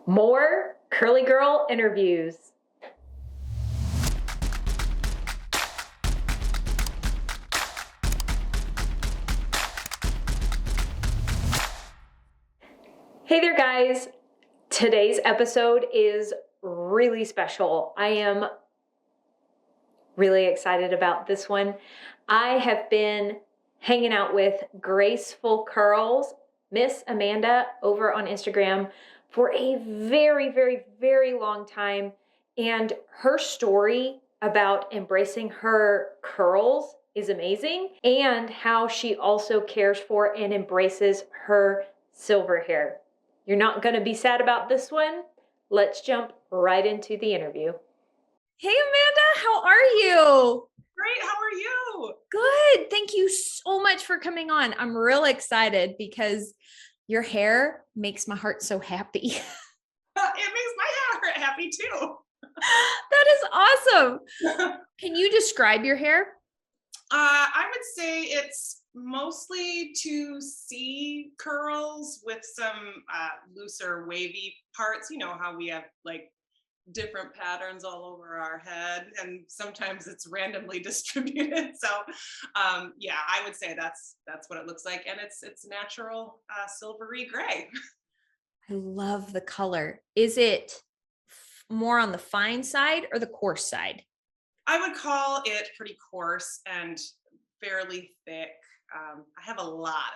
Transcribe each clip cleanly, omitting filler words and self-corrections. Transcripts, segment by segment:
More Curly Girl interviews. Hey there, guys. Today's episode is really special. I am really excited about this one. I have been hanging out with Graceful Curls, Miss Amanda, over on Instagram for a very, very, very long time. And her story about embracing her curls is amazing, and how she also cares for and embraces her silver hair. You're not going to be sad about this one. Let's jump right into the interview. Hey, Amanda, how are you? Great. How are you? Good. Thank you so much for coming on. I'm real excited because your hair makes my heart so happy. It makes my heart happy too. That is awesome. Can you describe your hair? I would say it's mostly 2C curls with some looser wavy parts. You know how we have like different patterns all over our head, and sometimes it's randomly distributed. So yeah, I would say that's what it looks like, and it's natural silvery gray. I love the color. Is it more on the fine side or the coarse side? I would call it pretty coarse and fairly thick. I have a lot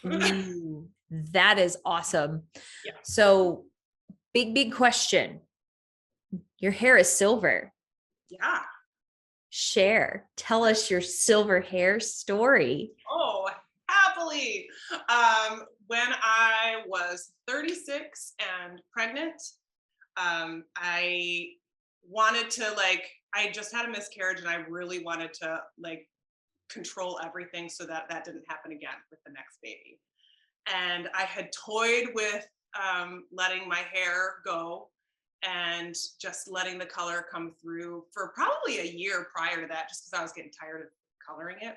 of hair. Ooh, that is awesome. Yeah. So big question. Your hair is silver. Yeah. Tell us your silver hair story. Oh, happily. When I was 36 and pregnant, I wanted to I just had a miscarriage, and I really wanted to control everything so that didn't happen again with the next baby. And I had toyed with letting my hair go and just letting the color come through for probably a year prior to that, just because I was getting tired of coloring it.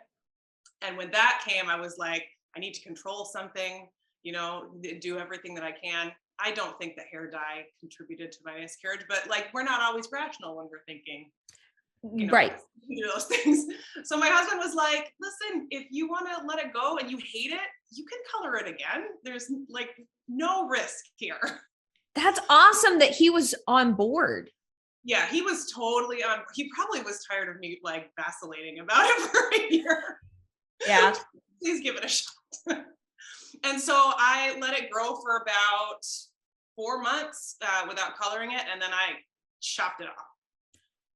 And when that came, I was like, I need to control something, do everything that I can. I don't think that hair dye contributed to my miscarriage, but we're not always rational when we're thinking, right. Those things. So my husband was like, listen, if you want to let it go and you hate it, you can color it again. There's no risk here. That's awesome that he was on board. Yeah, he was totally on. He probably was tired of me vacillating about it for a year. Yeah. Please give it a shot. And so I let it grow for about 4 months without coloring it. And then I chopped it off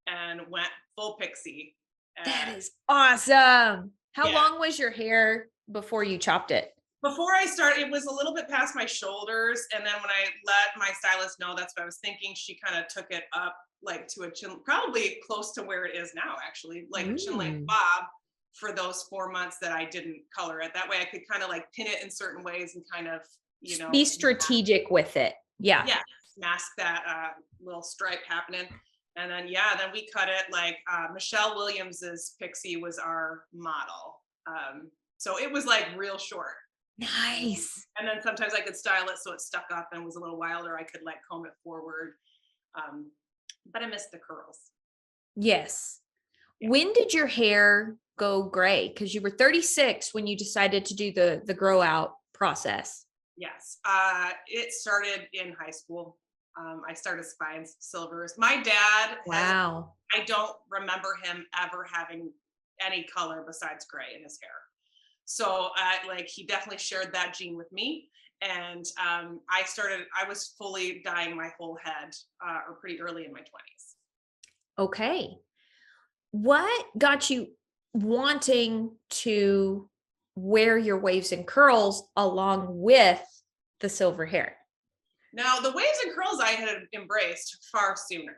and went full pixie. That is awesome. How Yeah. long was your hair before you chopped it? Before I started, it was a little bit past my shoulders. And then when I let my stylist know that's what I was thinking, she kind of took it up to a chin, probably close to where it is now, actually, a chin length bob for those 4 months that I didn't color it. That way I could kind of pin it in certain ways and kind of, be strategic with it. Yeah. Yeah. Mask that little stripe happening. And then, then we cut it Michelle Williams's pixie was our model. So it was real short. Nice. And then sometimes I could style it so it stuck up and was a little wilder. I could comb it forward. But I missed the curls. Yes. Yeah. When did your hair go gray? Because you were 36 when you decided to do the grow out process. Yes. It started in high school. I started spying silvers. My dad, wow. I don't remember him ever having any color besides gray in his hair. So he definitely shared that gene with me. And I was fully dyeing my whole head or pretty early in my 20s. Okay. What got you wanting to wear your waves and curls along with the silver hair? Now, the waves and curls I had embraced far sooner.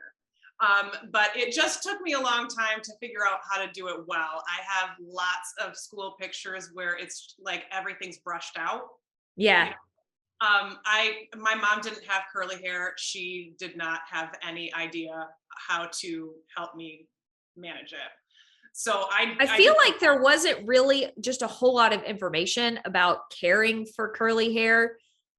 But it just took me a long time to figure out how to do it well. I have lots of school pictures where it's everything's brushed out. Yeah. My mom didn't have curly hair. She did not have any idea how to help me manage it. So I feel like there wasn't really just a whole lot of information about caring for curly hair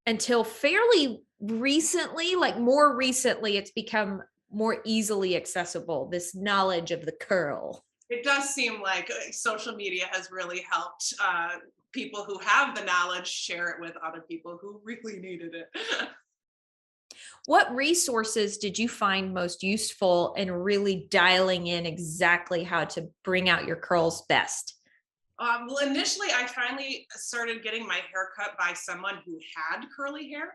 until fairly recently, like more recently, it's become more easily accessible, this knowledge of the curl. It does seem like social media has really helped people who have the knowledge share it with other people who really needed it. What resources did you find most useful in really dialing in exactly how to bring out your curls best? Well, initially, I finally started getting my hair cut by someone who had curly hair.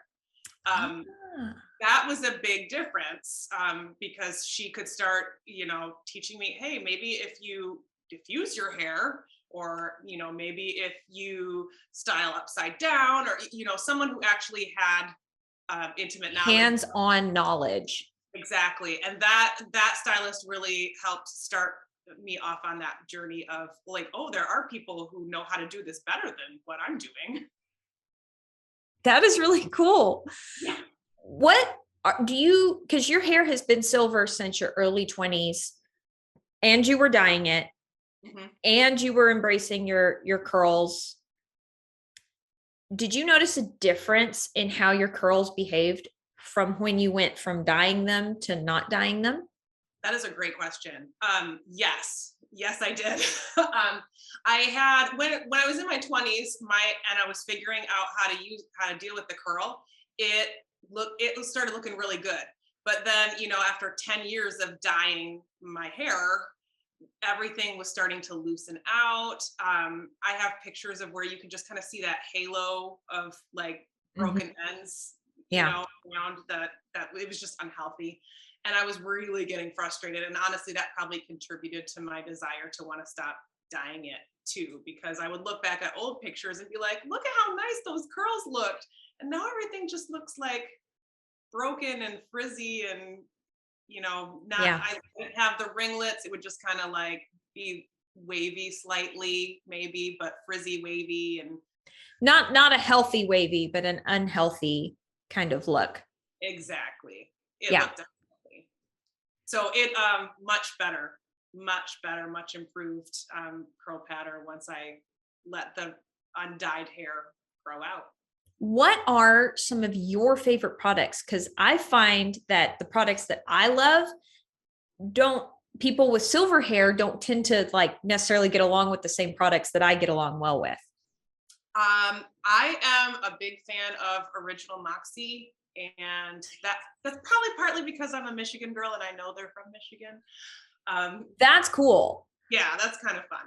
Um, Ah, that was a big difference because she could start, teaching me, hey, maybe if you diffuse your hair, or maybe if you style upside down, or someone who actually had intimate knowledge. hands-on knowledge. Exactly. And that stylist really helped start me off on that journey of like, oh, there are people who know how to do this better than what I'm doing. That is really cool. Yeah. What do you, because your hair has been silver since your early 20s and you were dyeing it and you were embracing your curls. Did you notice a difference in how your curls behaved from when you went from dyeing them to not dyeing them? That is a great question. Yes, I did. I had when I was in my 20s, and I was figuring out how to deal with the curl. It started looking really good. But then, after 10 years of dyeing my hair, everything was starting to loosen out. I have pictures of where you can just kind of see that halo of like broken ends, Yeah. around that it was just unhealthy. And I was really getting frustrated. And honestly, that probably contributed to my desire to want to stop dyeing it too, because I would look back at old pictures and be like, look at how nice those curls looked. And now everything just looks like broken and frizzy and not, Yeah. I didn't have the ringlets. It would just kind of like be wavy slightly, maybe, but frizzy wavy. And Not a healthy wavy, but an unhealthy kind of look. exactly, it Yeah. looked unhealthy. So it much better, much improved curl pattern once I let the undyed hair grow out. What are some of your favorite products? Because I find that the products that I love don't, people with silver hair don't tend to like necessarily get along with the same products that I get along well with. I am a big fan of Original Moxie, and that's probably partly because I'm a Michigan girl and I know they're from Michigan. That's cool. Yeah, that's kind of fun.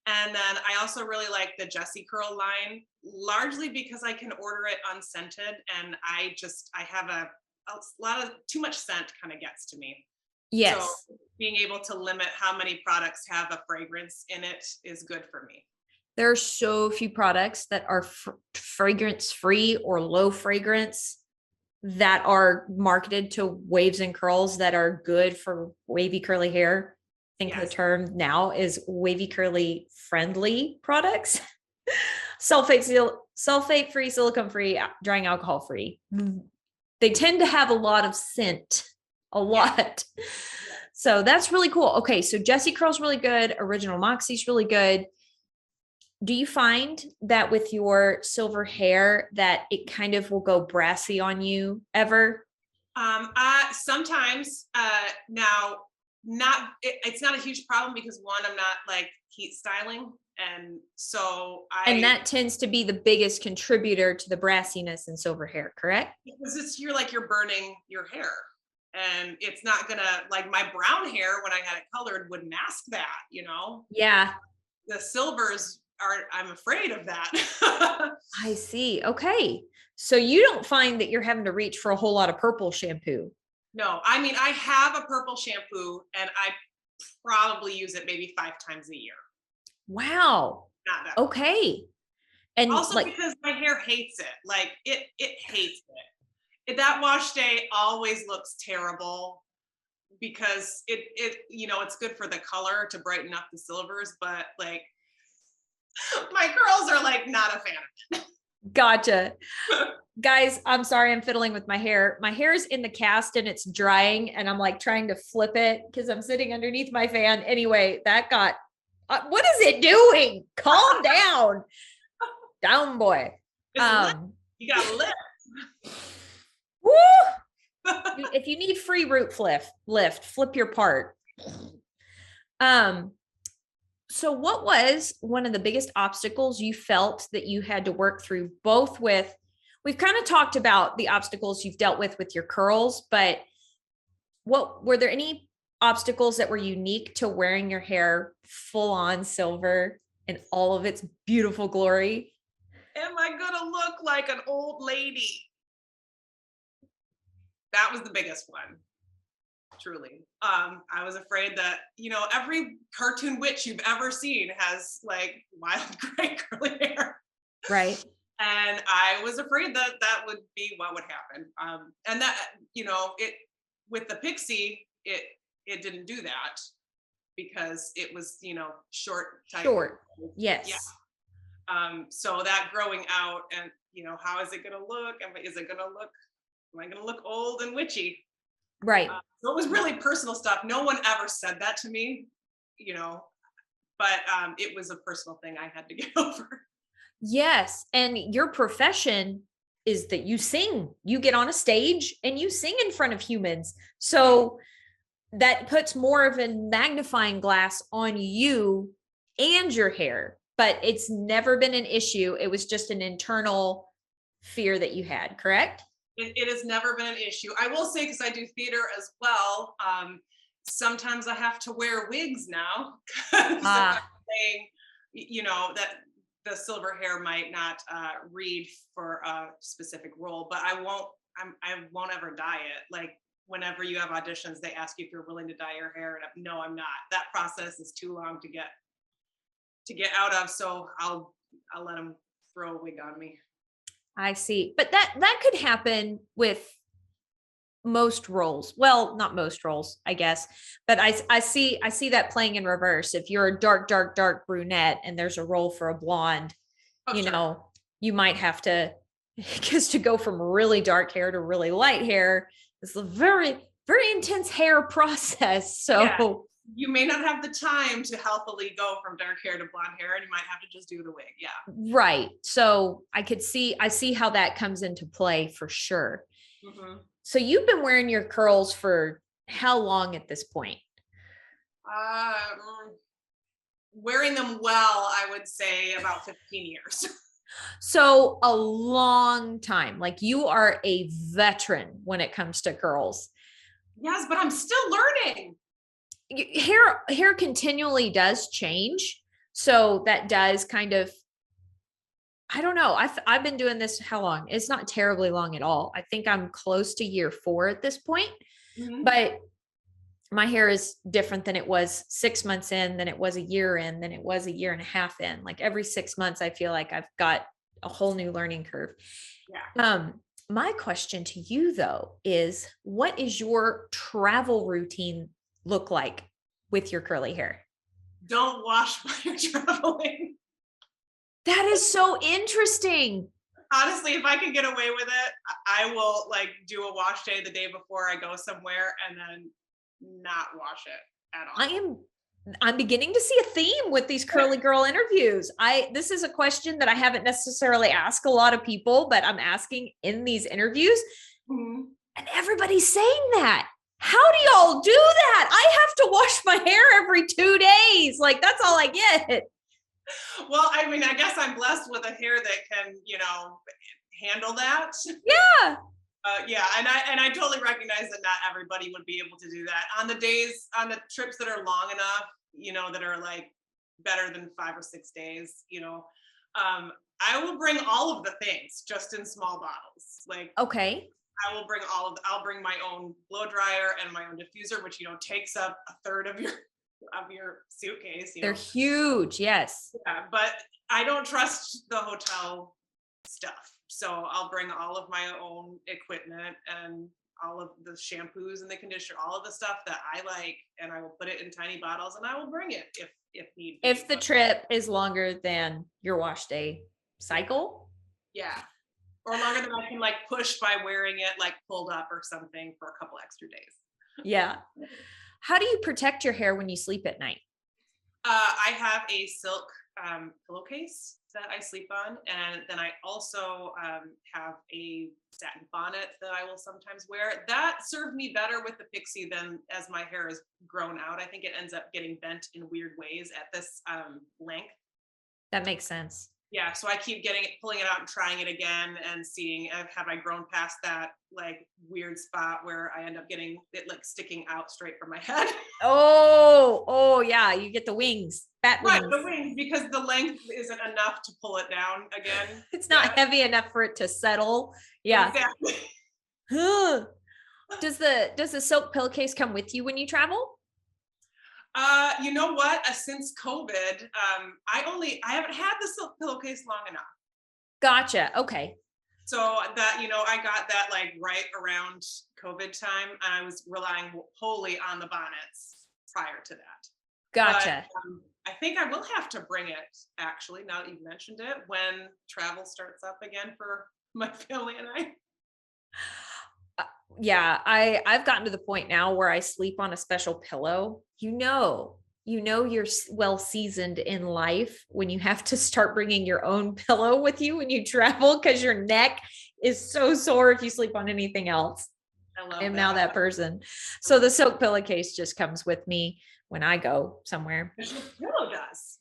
And then I also really like the Jessie Curl line, largely because I can order it unscented, and I have a lot of too much scent kind of gets to me. So Yes. being able to limit how many products have a fragrance in it is good for me. There are so few products that are fragrance free or low fragrance that are marketed to waves and curls that are good for wavy curly hair. I think the Yes. term now is wavy curly friendly products. Sulfate free, silicone free, drying alcohol free. They tend to have a lot of scent, a lot. Yeah. So that's really cool. Okay, so Jessie Curl's really good. Original Moxie's really good. Do you find that with your silver hair that it kind of will go brassy on you ever? Sometimes now it's not a huge problem because one, I'm not like heat styling. And so And that tends to be the biggest contributor to the brassiness in silver hair, correct? because you're burning your hair. And it's not gonna, like, my brown hair when I had it colored would mask that, Yeah. The silvers I'm afraid of that. I see. Okay. So you don't find that you're having to reach for a whole lot of purple shampoo? No, I mean, I have a purple shampoo and I probably use it maybe 5 times a year. Wow. Not that Okay. And also like, because my hair hates it. Like it hates it. That wash day always looks terrible because it's good for the color to brighten up the silvers, but like my girls are like not a fan. gotcha. Guys, I'm sorry, I'm fiddling with my hair. My hair is in the cast and it's drying, and I'm like trying to flip it because I'm sitting underneath my fan. Anyway, that got, what is it doing? Calm down. Down, boy. You got lit. Woo! If you need free root flip your part. So what was one of the biggest obstacles you felt that you had to work through, both with, we've kind of talked about the obstacles you've dealt with your curls, but what were there any obstacles that were unique to wearing your hair full on silver in all of its beautiful glory? Am I gonna look like an old lady? That was the biggest one, truly. I was afraid that, every cartoon witch you've ever seen has like wild gray curly hair. Right. And I was afraid that that would be what would happen. And that, it with the pixie, it didn't do that because it was, short, tight. Short. Yes. Yeah. So that growing out and, how is it going to look? Am I going to look old and witchy? Right. So it was really personal stuff. No one ever said that to me, but it was a personal thing I had to get over. Yes. And your profession is that you sing, you get on a stage and you sing in front of humans. So that puts more of a magnifying glass on you and your hair, but it's never been an issue. It was just an internal fear that you had, correct? It has never been an issue. I will say, because I do theater as well, sometimes I have to wear wigs now. I'm saying, that the silver hair might not read for a specific role, but I won't ever dye it. Like whenever you have auditions, they ask you if you're willing to dye your hair, and no, I'm not. That process is too long to get out of. So I'll let them throw a wig on me. I see. But that could happen with most roles. Well, not most roles, I guess, but I see that playing in reverse. If you're a dark brunette and there's a role for a blonde, Sure. You might have to, because to go from really dark hair to really light hair is a very, very intense hair process. So yeah. You may not have the time to healthily go from dark hair to blonde hair, and you might have to just do the wig. Yeah. Right. So I see how that comes into play for sure. Mm-hmm. So you've been wearing your curls for how long at this point? Wearing them well, I would say about 15 years. So a long time. Like you are a veteran when it comes to curls. Yes, but I'm still learning. Hair continually does change. So that does kind of, I don't know. I've been doing this how long? It's not terribly long at all. I think I'm close to year 4 at this point, but my hair is different than it was 6 months in, than it was a year in, than it was a year and a half in. Like every 6 months, I feel like I've got a whole new learning curve. Yeah. My question to you though is, what is your travel routine look like with your curly hair? Don't wash while you're traveling. That is so interesting. Honestly, if I can get away with it, I will like do a wash day the day before I go somewhere and then not wash it at all. I'm beginning to see a theme with these curly girl interviews. This is a question that I haven't necessarily asked a lot of people, but I'm asking in these interviews. Mm-hmm. And everybody's saying that. How do y'all do that? I have to wash my hair every 2 days. Like that's all I get. Well, I mean, I guess I'm blessed with a hair that can, handle that. Yeah. Yeah, and I totally recognize that not everybody would be able to do that on the trips that are long enough, that are like better than 5 or 6 days. I will bring all of the things just in small bottles. Like, okay, I'll bring my own blow dryer and my own diffuser, which takes up a third of your suitcase. They're huge. Yes. Yeah, but I don't trust the hotel stuff. So I'll bring all of my own equipment and all of the shampoos and the conditioner, all of the stuff that I like, and I will put it in tiny bottles and I will bring it if need be. If the trip is longer than your wash day cycle. Yeah. Or longer than I can like push by wearing it like pulled up or something for a couple extra days. Yeah. How do you protect your hair when you sleep at night? I have a silk pillowcase that I sleep on. And then I also have a satin bonnet that I will sometimes wear. That served me better with the pixie than as my hair has grown out. I think it ends up getting bent in weird ways at this length. That makes sense. Yeah, so I keep pulling it out and trying it again and seeing have I grown past that like weird spot where I end up getting it like sticking out straight from my head. Oh, yeah. You get the wings, bat Right, wings. the wings, because the length isn't enough to pull it down again. It's not heavy enough for it to settle. Yeah. Exactly. Does the silk pillowcase come with you when you travel? You know what? Since COVID, I haven't had the silk pillowcase long enough. Gotcha. Okay. So that, I got that like right around COVID time, and I was relying wholly on the bonnets prior to that. Gotcha. But, I think I will have to bring it, actually, now that you've mentioned it, when travel starts up again for my family and I. Yeah, I've gotten to the point now where I sleep on a special pillow. You're well seasoned in life when you have to start bringing your own pillow with you when you travel, because your neck is so sore if you sleep on anything else. I am now that person. So the silk pillowcase just comes with me when I go somewhere. The pillow does.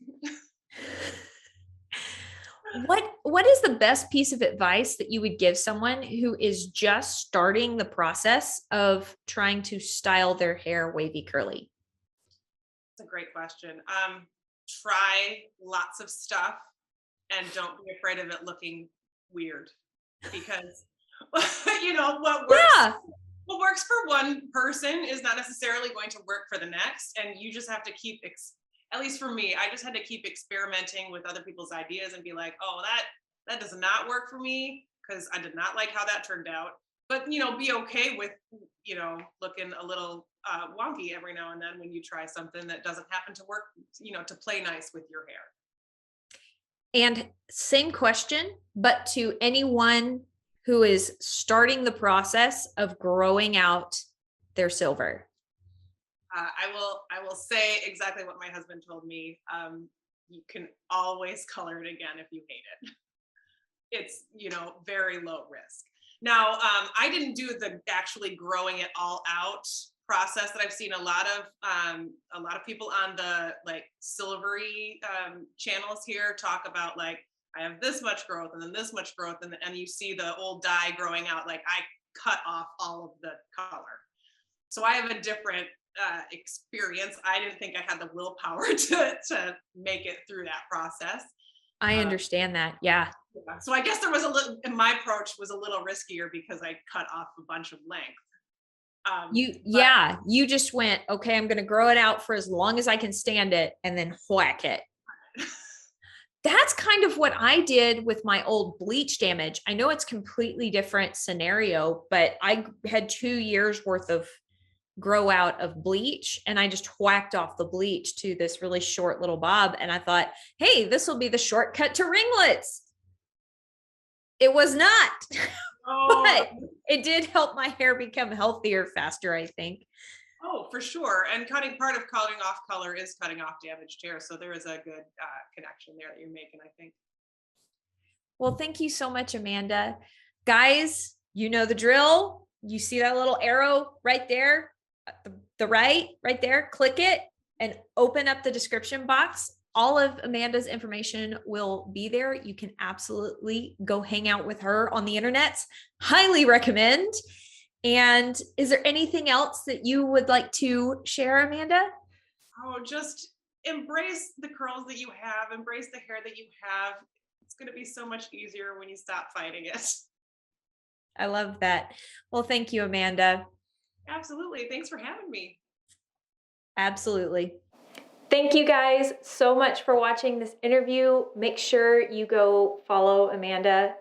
What is the best piece of advice that you would give someone who is just starting the process of trying to style their hair wavy curly? That's a great question. Try lots of stuff and don't be afraid of it looking weird, because Yeah. what works for one person is not necessarily going to work for the next, and you just have to keep at least for me, I just had to keep experimenting with other people's ideas and be like, oh, that does not work for me, because I did not like how that turned out. But be okay with looking a little wonky every now and then when you try something that doesn't happen to work, to play nice with your hair. And same question, but to anyone who is starting the process of growing out their silver. I will say exactly what my husband told me. You can always color it again if you hate it. It's very low risk. Now, I didn't do the actually growing it all out process that I've seen a lot of people on the like silvery channels here talk about, like, I have this much growth and then this much growth, and you see the old dye growing out. Like, I cut off all of the color. So I have a different experience. I didn't think I had the willpower to make it through that process. I understand that. Yeah. So I guess my approach was a little riskier because I cut off a bunch of length. You just went, okay, I'm going to grow it out for as long as I can stand it and then whack it. That's kind of what I did with my old bleach damage. I know it's completely different scenario, but I had 2 years worth of grow out of bleach, and I just whacked off the bleach to this really short little bob. And I thought, hey, this will be the shortcut to ringlets. It was not, but it did help my hair become healthier faster, I think. Oh, for sure. And part of cutting off color is cutting off damaged hair. So there is a good connection there that you're making, I think. Well, thank you so much, Amanda. Guys, you know the drill. You see that little arrow right there, the right there, click it and open up the description box. All of Amanda's information will be there. You can absolutely go hang out with her on the internet. Highly recommend. And is there anything else that you would like to share, Amanda? Oh, just embrace the curls that you have, embrace the hair that you have. It's going to be so much easier when you stop fighting it. I love that. Well, thank you, Amanda. Absolutely. Thanks for having me. Absolutely. Thank you guys so much for watching this interview. Make sure you go follow Amanda,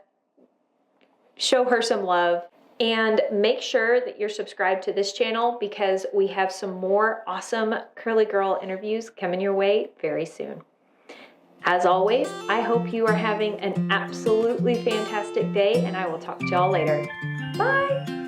show her some love, and make sure that you're subscribed to this channel because we have some more awesome curly girl interviews coming your way very soon. As always, I hope you are having an absolutely fantastic day, and I will talk to y'all later. Bye.